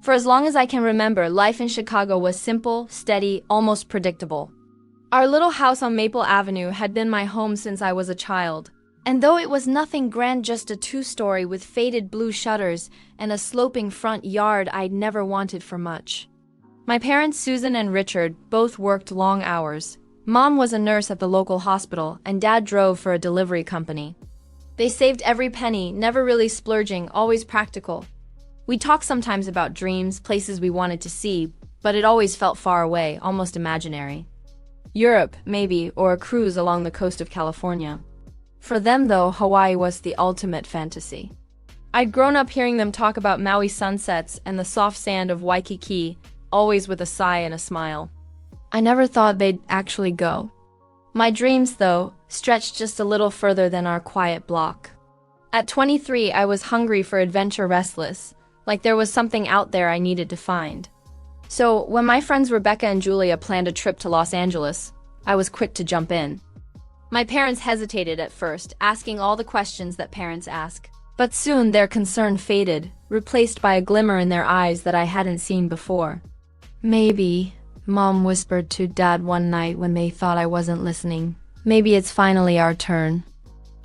For as long as I can remember, life in Chicago was simple, steady, almost predictable. Our little house on Maple Avenue had been my home since I was a child. And though it was nothing grand, just a two-story with faded blue shutters and a sloping front yard, I'd never wanted for much. My parents, Susan and Richard, both worked long hours. Mom was a nurse at the local hospital, and Dad drove for a delivery company. They saved every penny, never really splurging, always practical. We talked sometimes about dreams, places we wanted to see, but it always felt far away, almost imaginary. Europe, maybe, or a cruise along the coast of California. For them, though, Hawaii was the ultimate fantasy. I'd grown up hearing them talk about Maui sunsets and the soft sand of Waikiki, always with a sigh and a smile. I never thought they'd actually go. My dreams, though, stretched just a little further than our quiet block. At 23, I was hungry for adventure, restless, like there was something out there I needed to find. So, when my friends Rebecca and Julia planned a trip to Los Angeles, I was quick to jump in. My parents hesitated at first, asking all the questions that parents ask. But soon their concern faded, replaced by a glimmer in their eyes that I hadn't seen before. Maybe, Mom whispered to Dad one night when they thought I wasn't listening. Maybe it's finally our turn.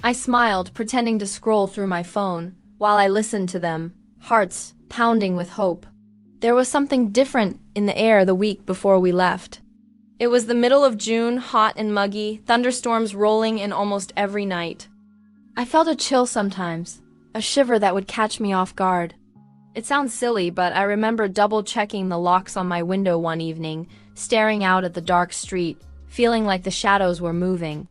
I smiled, pretending to scroll through my phone, while I listened to them, hearts pounding with hope. There was something different in the air the week before we left. It was the middle of June, hot and muggy, thunderstorms rolling in almost every night. I felt a chill sometimes, a shiver that would catch me off guard. It sounds silly, but I remember double-checking the locks on my window one evening, staring out at the dark street, feeling like the shadows were moving.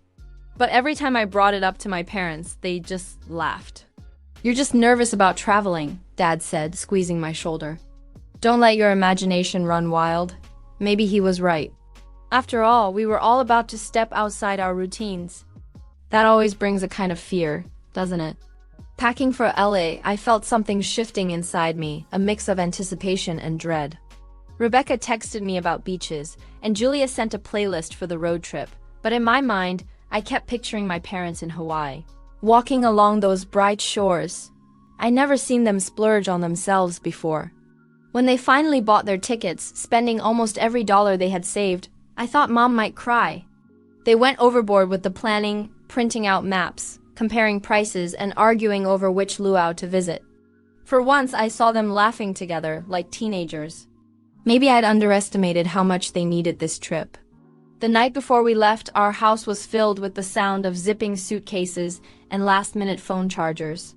But every time I brought it up to my parents, they just laughed. "You're just nervous about traveling," Dad said, squeezing my shoulder. "Don't let your imagination run wild." Maybe he was right. After all, we were all about to step outside our routines. That always brings a kind of fear, doesn't it? Packing for LA, I felt something shifting inside me, a mix of anticipation and dread. Rebecca texted me about beaches, and Julia sent a playlist for the road trip, but in my mind, I kept picturing my parents in Hawaii, walking along those bright shores. I never seen them splurge on themselves before. When they finally bought their tickets, spending almost every dollar they had saved, I thought Mom might cry. They went overboard with the planning, printing out maps, comparing prices, and arguing over which luau to visit. For once, I saw them laughing together, like teenagers. Maybe I'd underestimated how much they needed this trip. The night before we left, our house was filled with the sound of zipping suitcases and last-minute phone chargers.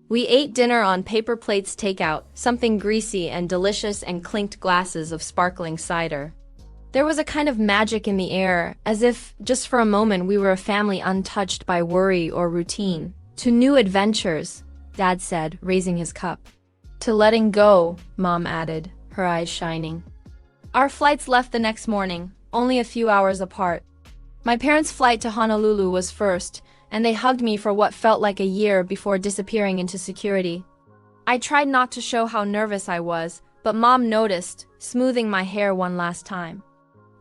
We ate dinner on paper plates takeout, something greasy and delicious, and clinked glasses of sparkling cider. There was a kind of magic in the air, as if, just for a moment, we were a family untouched by worry or routine. "To new adventures," Dad said, raising his cup. "To letting go," Mom added, her eyes shining. Our flights left the next morning, only a few hours apart. My parents' flight to Honolulu was first, and they hugged me for what felt like a year before disappearing into security. I tried not to show how nervous I was, but Mom noticed, smoothing my hair one last time.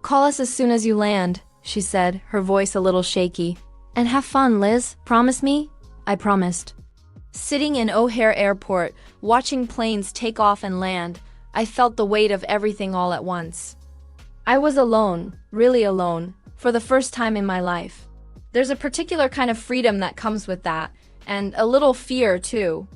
"Call us as soon as you land," she said, her voice a little shaky. "And have fun, Liz. Promise me?" I promised. Sitting in O'Hare Airport, watching planes take off and land, I felt the weight of everything all at once. I was alone, really alone, for the first time in my life. There's a particular kind of freedom that comes with that, and a little fear, too.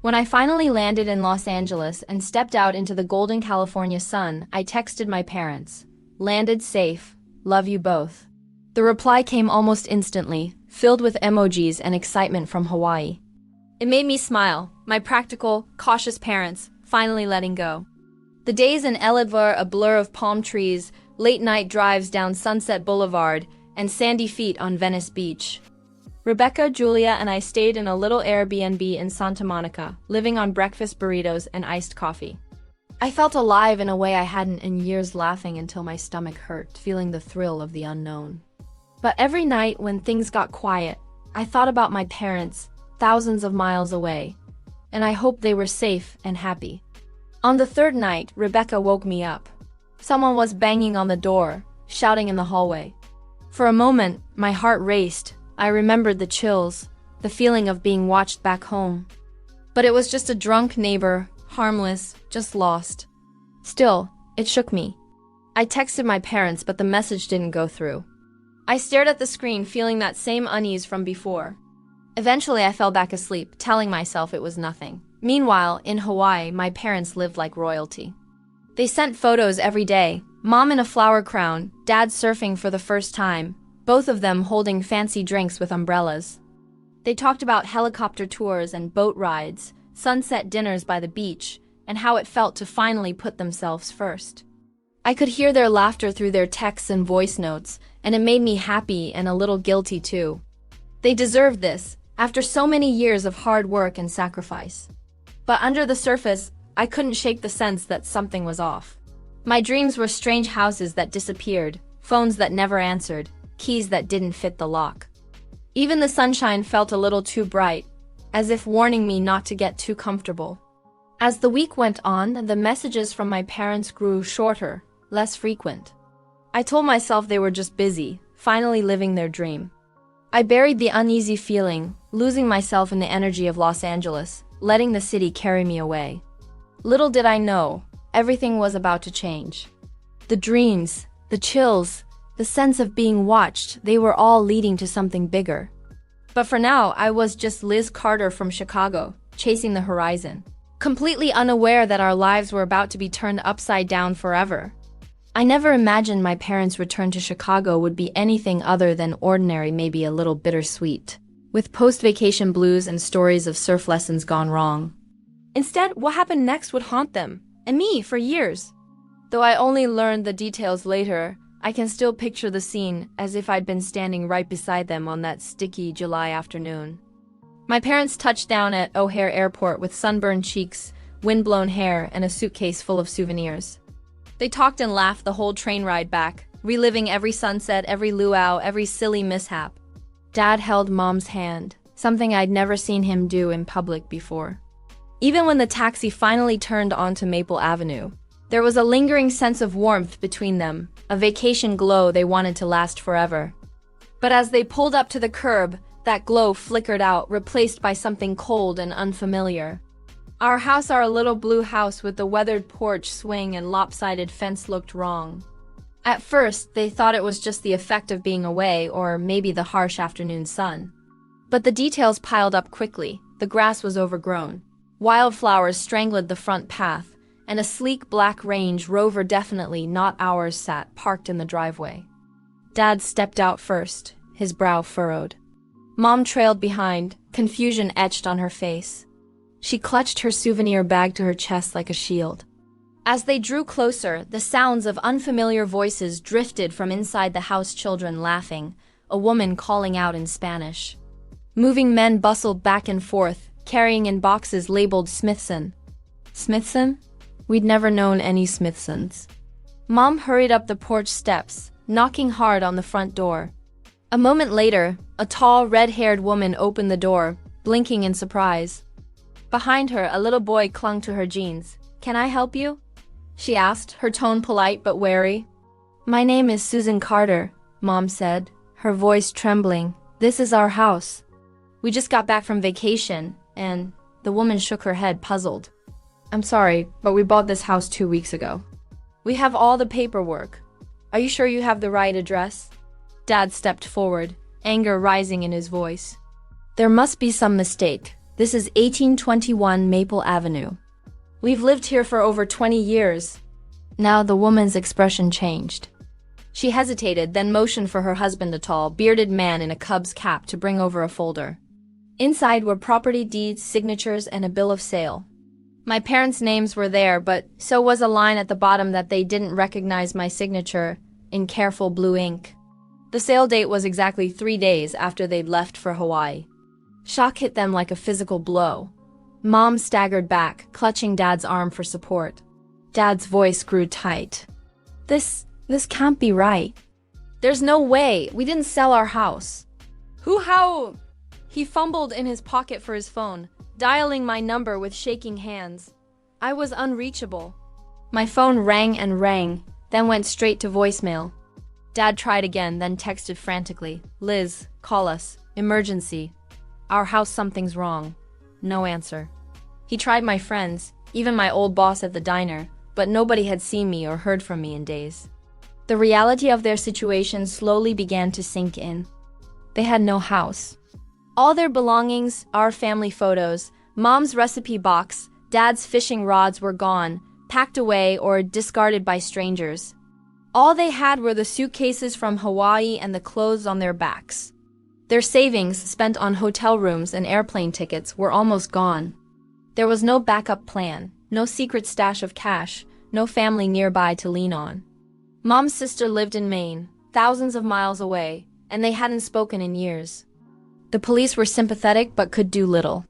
When I finally landed in Los Angeles and stepped out into the golden California sun, I texted my parents. "Landed safe. Love you both." The reply came almost instantly, filled with emojis and excitement from Hawaii. It made me smile, my practical, cautious parents, finally letting go. The days in LA were a blur of palm trees, late-night drives down Sunset Boulevard, and sandy feet on Venice Beach. Rebecca, Julia, and I stayed in a little Airbnb in Santa Monica, living on breakfast burritos and iced coffee. I felt alive in a way I hadn't in years, laughing until my stomach hurt, feeling the thrill of the unknown. But every night when things got quiet, I thought about my parents, thousands of miles away, and I hoped they were safe and happy. On the third night, Rebecca woke me up. Someone was banging on the door, shouting in the hallway. For a moment, my heart raced. I remembered the chills, the feeling of being watched back home. But it was just a drunk neighbor, harmless, just lost. Still, it shook me. I texted my parents, but the message didn't go through. I stared at the screen, feeling that same unease from before. Eventually, I fell back asleep, telling myself it was nothing. Meanwhile, in Hawaii, my parents lived like royalty. They sent photos every day, Mom in a flower crown, Dad surfing for the first time, both of them holding fancy drinks with umbrellas. They talked about helicopter tours and boat rides, sunset dinners by the beach, and how it felt to finally put themselves first. I could hear their laughter through their texts and voice notes, and it made me happy and a little guilty too. They deserved this, after so many years of hard work and sacrifice. But under the surface, I couldn't shake the sense that something was off. My dreams were strange houses that disappeared, phones that never answered, keys that didn't fit the lock. Even the sunshine felt a little too bright, as if warning me not to get too comfortable. As the week went on, the messages from my parents grew shorter, less frequent. I told myself they were just busy, finally living their dream. I buried the uneasy feeling, losing myself in the energy of Los Angeles, letting the city carry me away. Little did I know, everything was about to change. The dreams, the chills, the sense of being watched, they were all leading to something bigger. But for now, I was just Liz Carter from Chicago, chasing the horizon, completely unaware that our lives were about to be turned upside down forever. I never imagined my parents' return to Chicago would be anything other than ordinary, maybe a little bittersweet, with post-vacation blues and stories of surf lessons gone wrong. Instead, what happened next would haunt them, and me, for years. Though I only learned the details later, I can still picture the scene as if I'd been standing right beside them on that sticky July afternoon. My parents touched down at O'Hare Airport with sunburned cheeks, wind-blown hair, and a suitcase full of souvenirs. They talked and laughed the whole train ride back, reliving every sunset, every luau, every silly mishap. Dad held Mom's hand, something I'd never seen him do in public before. Even when the taxi finally turned onto Maple Avenue, there was a lingering sense of warmth between them, a vacation glow they wanted to last forever. But as they pulled up to the curb, that glow flickered out, replaced by something cold and unfamiliar. Our little blue house with the weathered porch swing and lopsided fence looked wrong. At first, they thought it was just the effect of being away or maybe the harsh afternoon sun. But the details piled up quickly. The grass was overgrown. Wildflowers strangled the front path, and a sleek black Range Rover, definitely not ours, sat parked in the driveway. Dad stepped out first, his brow furrowed. Mom trailed behind, confusion etched on her face. She clutched her souvenir bag to her chest like a shield. As they drew closer, the sounds of unfamiliar voices drifted from inside the house, children laughing, a woman calling out in Spanish. Moving men bustled back and forth, carrying in boxes labeled Smithson. Smithson? We'd never known any Smithsons. Mom hurried up the porch steps, knocking hard on the front door. A moment later, a tall, red-haired woman opened the door, blinking in surprise. Behind her, a little boy clung to her jeans. "Can I help you?" she asked, her tone polite but wary. "My name is Susan Carter," Mom said, her voice trembling. "This is our house. We just got back from vacation, and..." The woman shook her head, puzzled. "I'm sorry, but we bought this house 2 weeks ago. We have all the paperwork. Are you sure you have the right address?" Dad stepped forward, anger rising in his voice. "There must be some mistake. This is 1821 Maple Avenue. We've lived here for over 20 years. Now the woman's expression changed. She hesitated, then motioned for her husband, a tall, bearded man in a Cubs cap, to bring over a folder. Inside were property deeds, signatures, and a bill of sale. My parents' names were there, but so was a line at the bottom that they didn't recognize my signature, in careful blue ink. The sale date was exactly 3 days after they'd left for Hawaii. Shock hit them like a physical blow. Mom staggered back, clutching Dad's arm for support. Dad's voice grew tight. This can't be right. There's no way. We didn't sell our house. How? He fumbled in his pocket for his phone, dialing my number with shaking hands. I was unreachable. My phone rang and rang, then went straight to voicemail. Dad tried again, then texted frantically. "Liz, call us. Emergency. Our house, something's wrong." No answer. He tried my friends, even my old boss at the diner, but nobody had seen me or heard from me in days. The reality of their situation slowly began to sink in. They had no house. All their belongings, our family photos, mom's recipe box, dad's fishing rods were gone, packed away or discarded by strangers. All they had were the suitcases from Hawaii and the clothes on their backs. Their savings, spent on hotel rooms and airplane tickets, were almost gone. There was no backup plan, no secret stash of cash, no family nearby to lean on. Mom's sister lived in Maine, thousands of miles away, and they hadn't spoken in years. The police were sympathetic but could do little.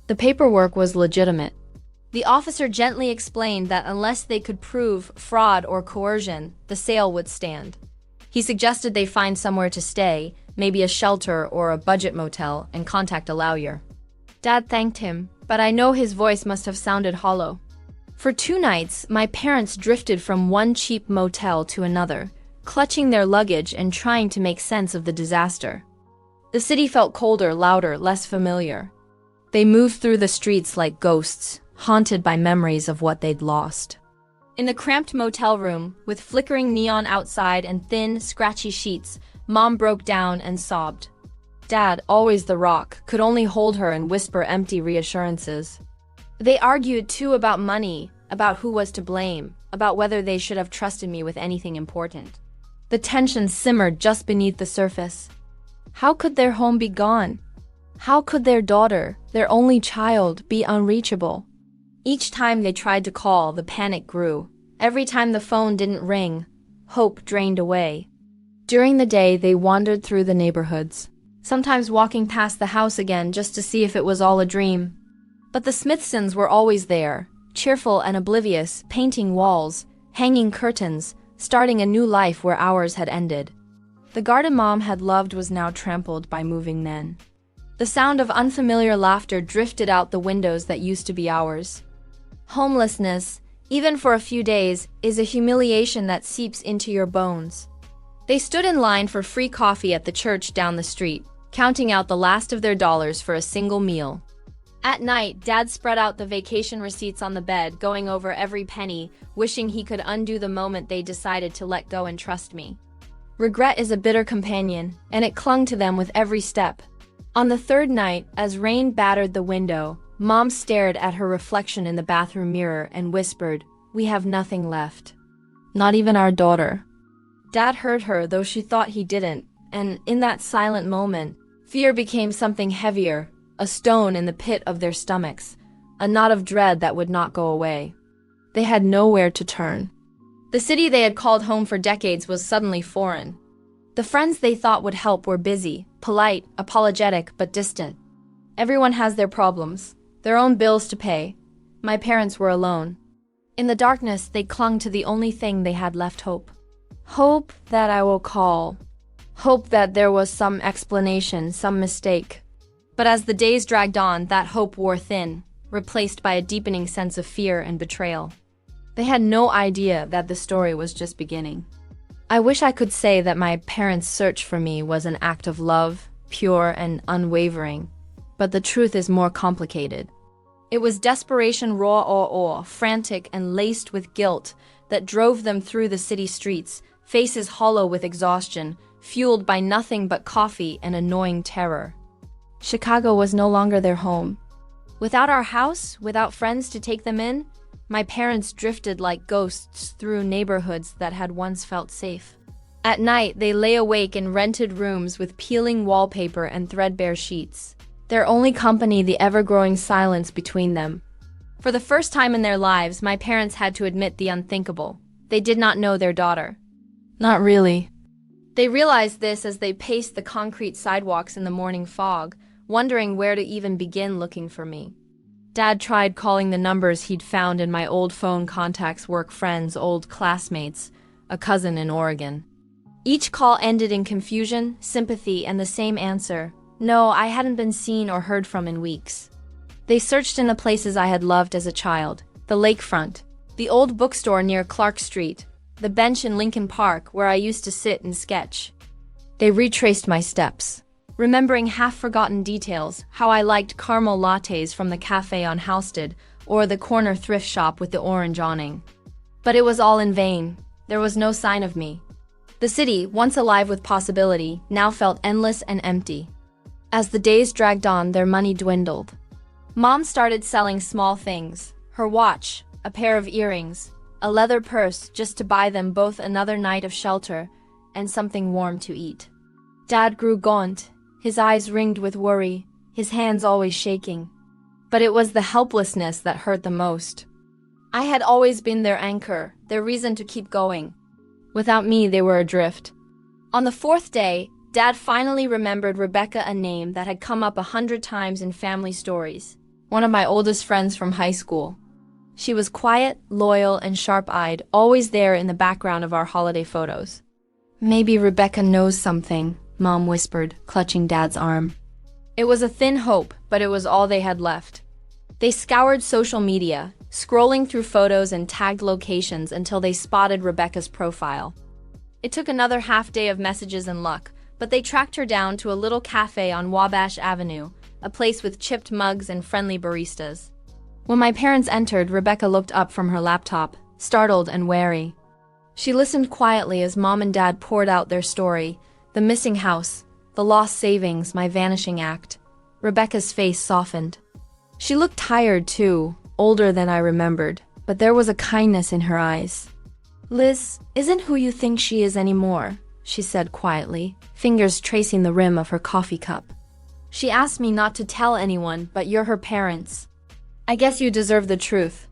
The paperwork was legitimate. The officer gently explained that unless they could prove fraud or coercion, the sale would stand. He suggested they find somewhere to stay, maybe a shelter or a budget motel, and contact a lawyer. Dad thanked him, but I know his voice must have sounded hollow. For 2 nights, my parents drifted from one cheap motel to another, clutching their luggage and trying to make sense of the disaster. The city felt colder, louder, less familiar. They moved through the streets like ghosts, haunted by memories of what they'd lost. In the cramped motel room, with flickering neon outside and thin, scratchy sheets, Mom broke down and sobbed. Dad, always the rock, could only hold her and whisper empty reassurances. They argued too about money, about who was to blame, about whether they should have trusted me with anything important. The tension simmered just beneath the surface. How could their home be gone? How could their daughter, their only child, be unreachable? Each time they tried to call, the panic grew. Every time the phone didn't ring, hope drained away. During the day, they wandered through the neighborhoods, sometimes walking past the house again just to see if it was all a dream. But the Smithsons were always there, cheerful and oblivious, painting walls, hanging curtains, starting a new life where ours had ended. The garden Mom had loved was now trampled by moving men. The sound of unfamiliar laughter drifted out the windows that used to be ours. Homelessness, even for a few days, is a humiliation that seeps into your bones. They stood in line for free coffee at the church down the street, counting out the last of their dollars for a single meal. At night, Dad spread out the vacation receipts on the bed, going over every penny, wishing he could undo the moment they decided to let go and trust me. Regret is a bitter companion, and it clung to them with every step. On the 3rd night, as rain battered the window, Mom stared at her reflection in the bathroom mirror and whispered, "We have nothing left. Not even our daughter." Dad heard her, though she thought he didn't, and in that silent moment, fear became something heavier, a stone in the pit of their stomachs, a knot of dread that would not go away. They had nowhere to turn. The city they had called home for decades was suddenly foreign. The friends they thought would help were busy, polite, apologetic, but distant. Everyone has their problems, their own bills to pay. My parents were alone. In the darkness, they clung to the only thing they had left: hope. Hope that I will call. Hope that there was some explanation, some mistake. But as the days dragged on, that hope wore thin, replaced by a deepening sense of fear and betrayal. They had no idea that the story was just beginning. I wish I could say that my parents' search for me was an act of love, pure and unwavering, but the truth is more complicated. It was desperation raw or frantic and laced with guilt, that drove them through the city streets, faces hollow with exhaustion, fueled by nothing but coffee and annoying terror. Chicago was no longer their home. Without our house, without friends to take them in, my parents drifted like ghosts through neighborhoods that had once felt safe. At night, they lay awake in rented rooms with peeling wallpaper and threadbare sheets. Their only company, the ever-growing silence between them. For the first time in their lives, my parents had to admit the unthinkable. They did not know their daughter. Not really. They realized this as they paced the concrete sidewalks in the morning fog, wondering where to even begin looking for me. Dad tried calling the numbers he'd found in my old phone contacts: work friends, old classmates, a cousin in Oregon. Each call ended in confusion, sympathy, and the same answer: no, I hadn't been seen or heard from in weeks. They searched in the places I had loved as a child: the lakefront, the old bookstore near Clark Street, the bench in Lincoln Park where I used to sit and sketch. They retraced my steps, remembering half-forgotten details: how I liked caramel lattes from the cafe on Halsted, or the corner thrift shop with the orange awning. But it was all in vain. There was no sign of me. The city, once alive with possibility, now felt endless and empty. As the days dragged on, their money dwindled. Mom started selling small things: her watch, a pair of earrings, a leather purse, just to buy them both another night of shelter and something warm to eat. Dad grew gaunt, his eyes ringed with worry, his hands always shaking. But it was the helplessness that hurt the most. I had always been their anchor, their reason to keep going. Without me, they were adrift. On the fourth day, Dad finally remembered Rebecca, a name that had come up 100 times in family stories. One of my oldest friends from high school. She was quiet, loyal, and sharp-eyed, always there in the background of our holiday photos. "Maybe Rebecca knows something," Mom whispered, clutching Dad's arm. It was a thin hope, but it was all they had left. They scoured social media, scrolling through photos and tagged locations until they spotted Rebecca's profile. It took another half day of messages and luck, but they tracked her down to a little cafe on Wabash Avenue, a place with chipped mugs and friendly baristas. When my parents entered, Rebecca looked up from her laptop, startled and wary. She listened quietly as Mom and Dad poured out their story: the missing house, the lost savings, my vanishing act. Rebecca's face softened. She looked tired too, older than I remembered, but there was a kindness in her eyes. "Liz isn't who you think she is anymore," she said quietly, fingers tracing the rim of her coffee cup. "She asked me not to tell anyone, but you're her parents. I guess you deserve the truth."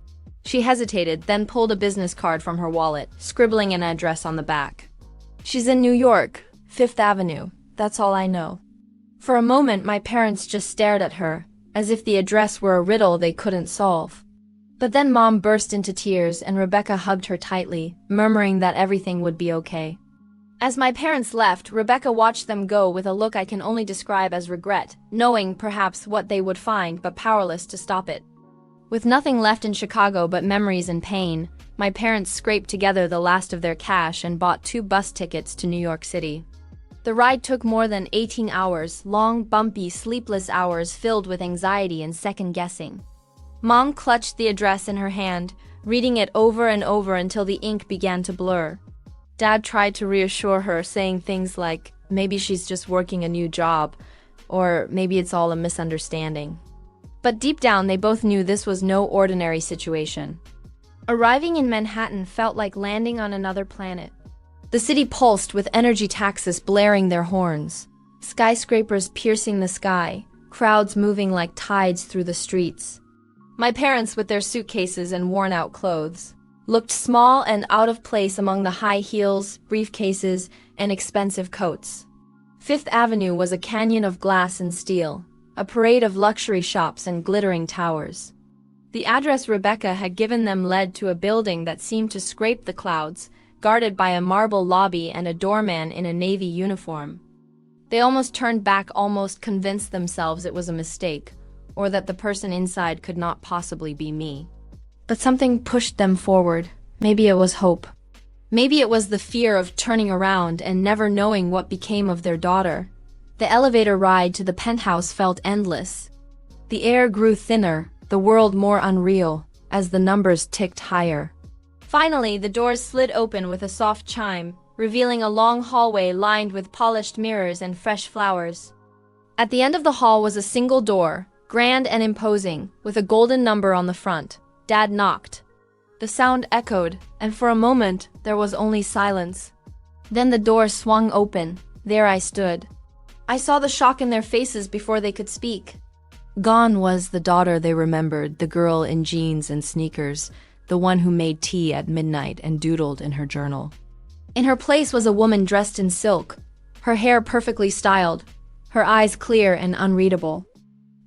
She hesitated, then pulled a business card from her wallet, scribbling an address on the back. "She's in New York, 5th Avenue. That's all I know." For a moment, my parents just stared at her, as if the address were a riddle they couldn't solve. But then Mom burst into tears and Rebecca hugged her tightly, murmuring that everything would be okay. As my parents left, Rebecca watched them go with a look I can only describe as regret, knowing perhaps what they would find but powerless to stop it. With nothing left in Chicago but memories and pain, my parents scraped together the last of their cash and bought 2 bus tickets to New York City. The ride took more than 18 hours, long, bumpy, sleepless hours filled with anxiety and second-guessing. Mom clutched the address in her hand, reading it over and over until the ink began to blur. Dad tried to reassure her, saying things like, "Maybe she's just working a new job," or "maybe it's all a misunderstanding." But deep down, they both knew this was no ordinary situation. Arriving in Manhattan felt like landing on another planet. The city pulsed with energy taxis blaring their horns, skyscrapers piercing the sky, crowds moving like tides through the streets. My parents, with their suitcases and worn-out clothes, looked small and out of place among the high heels, briefcases, and expensive coats. 5th Avenue was a canyon of glass and steel, a parade of luxury shops and glittering towers. The address Rebecca had given them led to a building that seemed to scrape the clouds, guarded by a marble lobby and a doorman in a navy uniform. They almost turned back, almost convinced themselves it was a mistake, or that the person inside could not possibly be me. But something pushed them forward. Maybe it was hope. Maybe it was the fear of turning around and never knowing what became of their daughter. The elevator ride to the penthouse felt endless. The air grew thinner, the world more unreal, as the numbers ticked higher. Finally, the doors slid open with a soft chime, revealing a long hallway lined with polished mirrors and fresh flowers. At the end of the hall was a single door, grand and imposing, with a golden number on the front. Dad knocked. The sound echoed, and for a moment, there was only silence. Then the door swung open. There I stood. I saw the shock in their faces before they could speak. Gone was the daughter they remembered, the girl in jeans and sneakers, the one who made tea at midnight and doodled in her journal. In her place was a woman dressed in silk, her hair perfectly styled, her eyes clear and unreadable.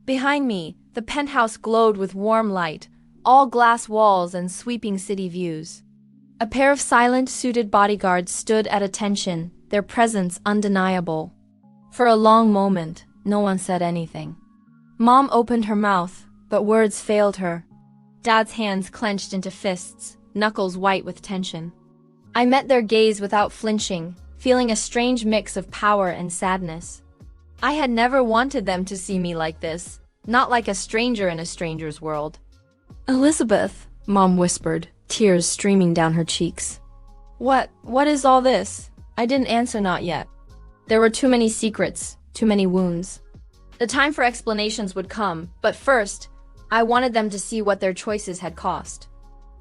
Behind me, the penthouse glowed with warm light, all glass walls and sweeping city views. A pair of silent, suited bodyguards stood at attention, their presence undeniable. For a long moment, no one said anything. Mom opened her mouth, but words failed her. Dad's hands clenched into fists, knuckles white with tension. I met their gaze without flinching, feeling a strange mix of power and sadness. I had never wanted them to see me like this, not like a stranger in a stranger's world. Elizabeth, Mom whispered, tears streaming down her cheeks. What is all this? I didn't answer, not yet. There were too many secrets, too many wounds. The time for explanations would come, but first, I wanted them to see what their choices had cost.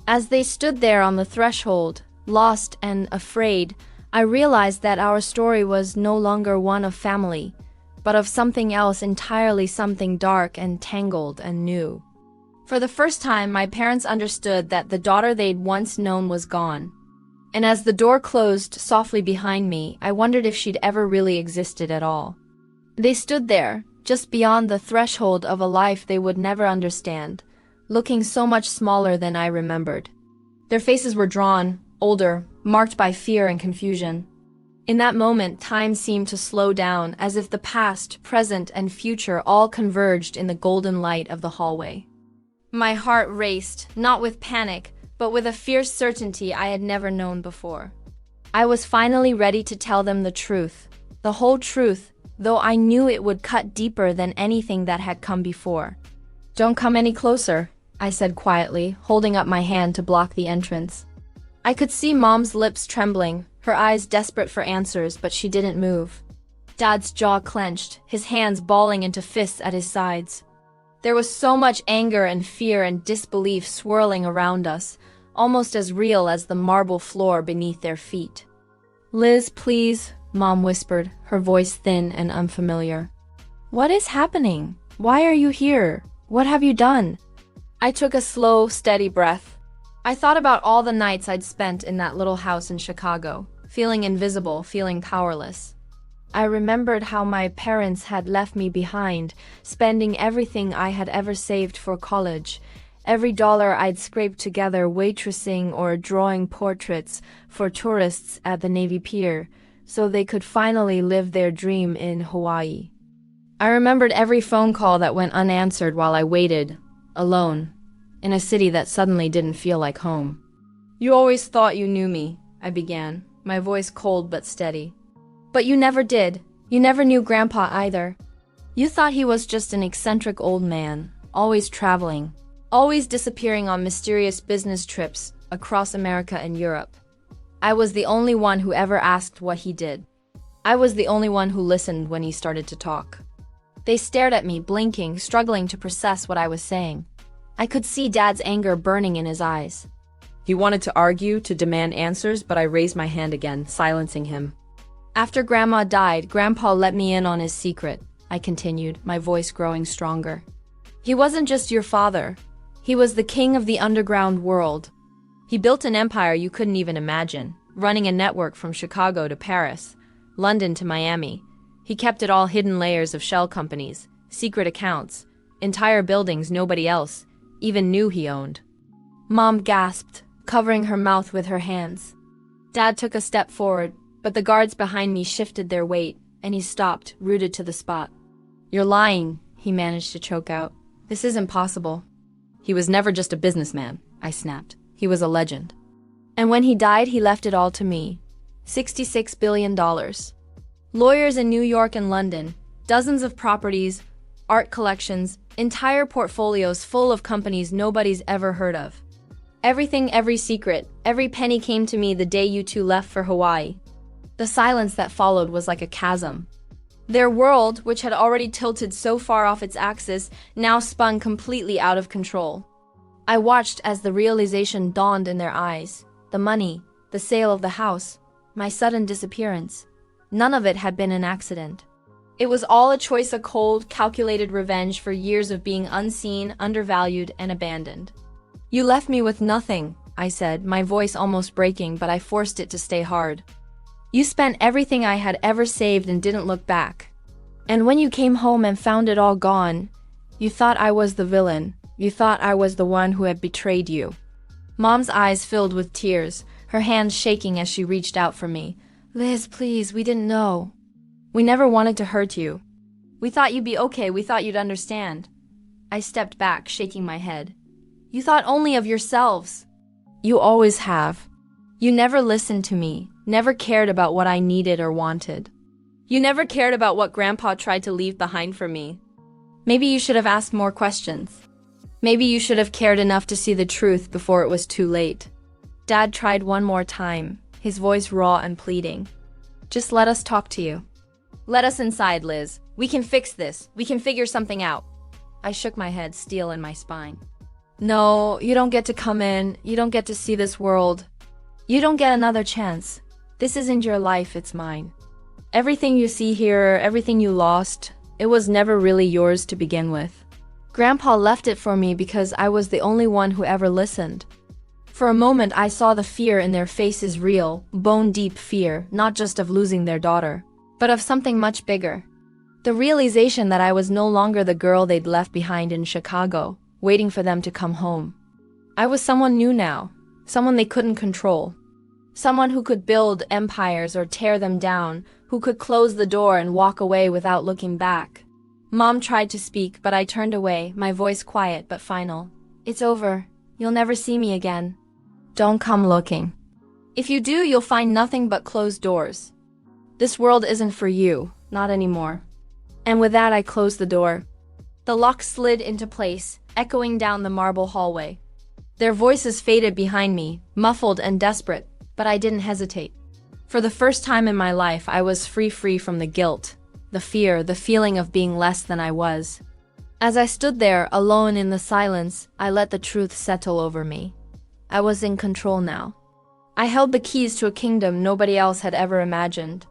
As they stood there on the threshold, lost and afraid, I realized that our story was no longer one of family, but of something else entirely, something dark and tangled and new. For the first time, my parents understood that the daughter they'd once known was gone. And as the door closed softly behind me, I wondered if she'd ever really existed at all. They stood there, just beyond the threshold of a life they would never understand, looking so much smaller than I remembered. Their faces were drawn, older, marked by fear and confusion. In that moment, time seemed to slow down, as if the past, present, and future all converged in the golden light of the hallway. My heart raced, not with panic, but with a fierce certainty I had never known before. I was finally ready to tell them the truth, the whole truth, though I knew it would cut deeper than anything that had come before. "Don't come any closer," I said quietly, holding up my hand to block the entrance. I could see Mom's lips trembling, her eyes desperate for answers, but she didn't move. Dad's jaw clenched, his hands balling into fists at his sides. There was so much anger and fear and disbelief swirling around us, almost as real as the marble floor beneath their feet. "Liz, please," Mom whispered, her voice thin and unfamiliar. "What is happening? Why are you here? What have you done?" I took a slow, steady breath. I thought about all the nights I'd spent in that little house in Chicago, feeling invisible, feeling powerless. I remembered how my parents had left me behind, spending everything I had ever saved for college, every dollar I'd scraped together waitressing or drawing portraits for tourists at the Navy Pier, so they could finally live their dream in Hawaii. I remembered every phone call that went unanswered while I waited, alone, in a city that suddenly didn't feel like home. "You always thought you knew me," I began, my voice cold but steady. "But you never did. You never knew Grandpa either. You thought he was just an eccentric old man, always traveling, always disappearing on mysterious business trips across America and Europe. I was the only one who ever asked what he did. I was the only one who listened when he started to talk." They stared at me, blinking, struggling to process what I was saying. I could see Dad's anger burning in his eyes. He wanted to argue, to demand answers, but I raised my hand again, silencing him. "After Grandma died, Grandpa let me in on his secret," I continued, my voice growing stronger. "He wasn't just your father. He was the king of the underground world. He built an empire you couldn't even imagine, running a network from Chicago to Paris, London to Miami. He kept it all hidden, layers of shell companies, secret accounts, entire buildings nobody else even knew he owned." Mom gasped, covering her mouth with her hands. Dad took a step forward, but the guards behind me shifted their weight, and he stopped, rooted to the spot. "You're lying," he managed to choke out. "This isn't possible." "He was never just a businessman," I snapped. "He was a legend. And when he died, he left it all to me. $66 billion. Lawyers in New York and London, dozens of properties, art collections, entire portfolios full of companies nobody's ever heard of. Everything, every secret, every penny came to me the day you two left for Hawaii." The silence that followed was like a chasm. Their world, which had already tilted so far off its axis, now spun completely out of control. I watched as the realization dawned in their eyes. The money, the sale of the house, my sudden disappearance. None of it had been an accident. It was all a choice, a cold, calculated revenge for years of being unseen, undervalued, and abandoned. "You left me with nothing," I said, my voice almost breaking, but I forced it to stay hard. "You spent everything I had ever saved and didn't look back. And when you came home and found it all gone, you thought I was the villain. You thought I was the one who had betrayed you." Mom's eyes filled with tears, her hands shaking as she reached out for me. "Liz, please, we didn't know. We never wanted to hurt you. We thought you'd be okay, we thought you'd understand." I stepped back, shaking my head. "You thought only of yourselves. You always have. You never listened to me, never cared about what I needed or wanted. You never cared about what Grandpa tried to leave behind for me. Maybe you should have asked more questions." Maybe you should have cared enough to see the truth before it was too late. Dad tried one more time, his voice raw and pleading. Just let us talk to you. Let us inside, Liz. We can fix this. We can figure something out. I shook my head, steel in my spine. No, you don't get to come in. You don't get to see this world. You don't get another chance. This isn't your life, it's mine. Everything you see here, everything you lost, it was never really yours to begin with. Grandpa left it for me because I was the only one who ever listened. For a moment, I saw the fear in their faces, real, bone-deep fear, not just of losing their daughter, but of something much bigger. The realization that I was no longer the girl they'd left behind in Chicago, waiting for them to come home. I was someone new now, someone they couldn't control. Someone who could build empires or tear them down, who could close the door and walk away without looking back. Mom tried to speak, but I turned away, my voice quiet but final. It's over. You'll never see me again. Don't come looking. If you do, you'll find nothing but closed doors. This world isn't for you, not anymore. And with that, I closed the door. The lock slid into place, echoing down the marble hallway. Their voices faded behind me, muffled and desperate, but I didn't hesitate. For the first time in my life, I was free from the guilt, the fear, the feeling of being less than I was. As I stood there, alone in the silence, I let the truth settle over me. I was in control now. I held the keys to a kingdom nobody else had ever imagined.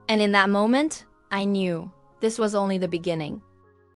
And in that moment, I knew this was only the beginning.